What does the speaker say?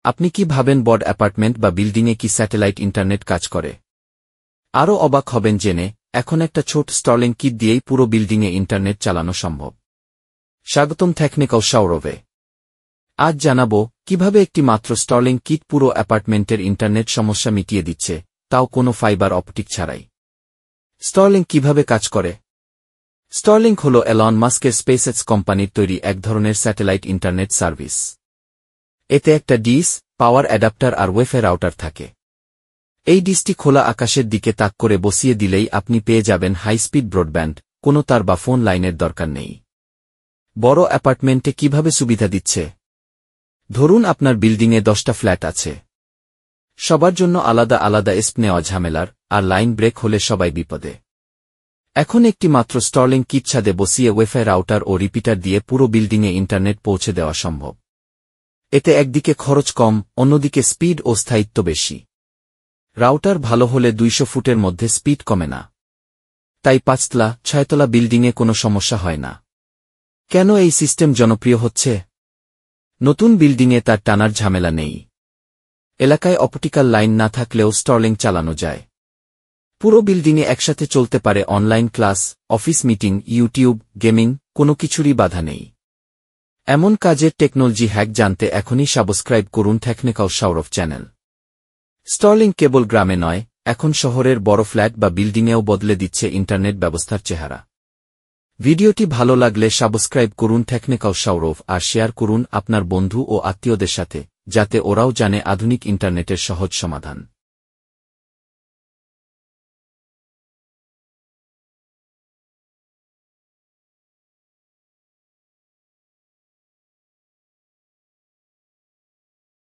আপনি কি ভাবেন বড় অ্যাপার্টমেন্ট বা বিল্ডিংয়ে কি স্যাটেলাইট ইন্টারনেট কাজ করে? আরও অবাক হবেন জেনে, এখন একটা ছোট স্টারলিং কিট দিয়েই পুরো বিল্ডিংয়ে ইন্টারনেট চালানো সম্ভব। স্বাগতম টেকনিক্যাল সৌরভে। আজ জানাবো কিভাবে একটি মাত্র স্টারলিং কিট পুরো অ্যাপার্টমেন্টের ইন্টারনেট সমস্যা মিটিয়ে দিচ্ছে, তাও কোনো ফাইবার অপটিক ছাড়াই। স্টারলিং কিভাবে কাজ করে? স্টারলিংক হল এলন মাস্কের স্পেসএক্স কোম্পানির তৈরি এক ধরনের স্যাটেলাইট ইন্টারনেট সার্ভিস। এতে একটা ডিশ, পাওয়ার অ্যাডাপ্টার আর ওয়াইফাই রাউটার থাকে। এই ডিশটি খোলা আকাশের দিকে তাক করে বসিয়ে দিলেই আপনি পেয়ে যাবেন হাই স্পিড ব্রডব্যান্ড, কোনো তার বা ফোন লাইনের দরকার নেই। বড় অ্যাপার্টমেন্টে কিভাবে সুবিধা দিচ্ছে? ধরুন আপনার বিল্ডিংয়ে 10টা ফ্ল্যাট আছে। সবার জন্য আলাদা আলাদা স্প নেওয়া ঝামেলার, আর লাইন ব্রেক হলে সবাই বিপদে। এখন একটি মাত্র স্টারলিং কিট ছাদে বসিয়ে ওয়াইফাই রাউটার ও রিপিটার দিয়ে পুরো বিল্ডিংয়ে ইন্টারনেট পৌঁছে দেওয়া সম্ভব। এতে একদিকে খরচ কম, অন্যদিকে স্পিড ও স্থায়িত্ব বেশি। রাউটার ভালো হলে 200 ফুটের মধ্যে স্পিড কমে না। তাই 5তলা, 6তলা বিল্ডিংয়ে কোনো সমস্যা হয় না। কেন এই সিস্টেম জনপ্রিয় হচ্ছে? নতুন বিল্ডিংয়ে তার টানার ঝামেলা নেই। এলাকায় অপটিক্যাল লাইন না থাকলেও স্টারলিং চালানো যায়। পুরো বিল্ডিংয়ে একসাথে চলতে পারে online class, office meeting, YouTube, gaming, কোনো কিছুরই বাধা নেই। এমন কাজের টেকনোলজি হ্যাক জানতে এখনই সাবস্ক্রাইব করুন টেকনিক্যাল সৌরভ চ্যানেল। স্টারলিং কেবল গ্রামে নয়, এখন শহরের বড় ফ্ল্যাট বা বিল্ডিংয়েও বদলে দিচ্ছে ইন্টারনেট ব্যবস্থার চেহারা। ভিডিওটি ভালো লাগলে সাবস্ক্রাইব করুন টেকনিক্যাল সৌরভ আর শেয়ার করুন আপনার বন্ধু ও আত্মীয়দের সাথে, যাতে ওরাও জানে আধুনিক ইন্টারনেটের সহজ সমাধান।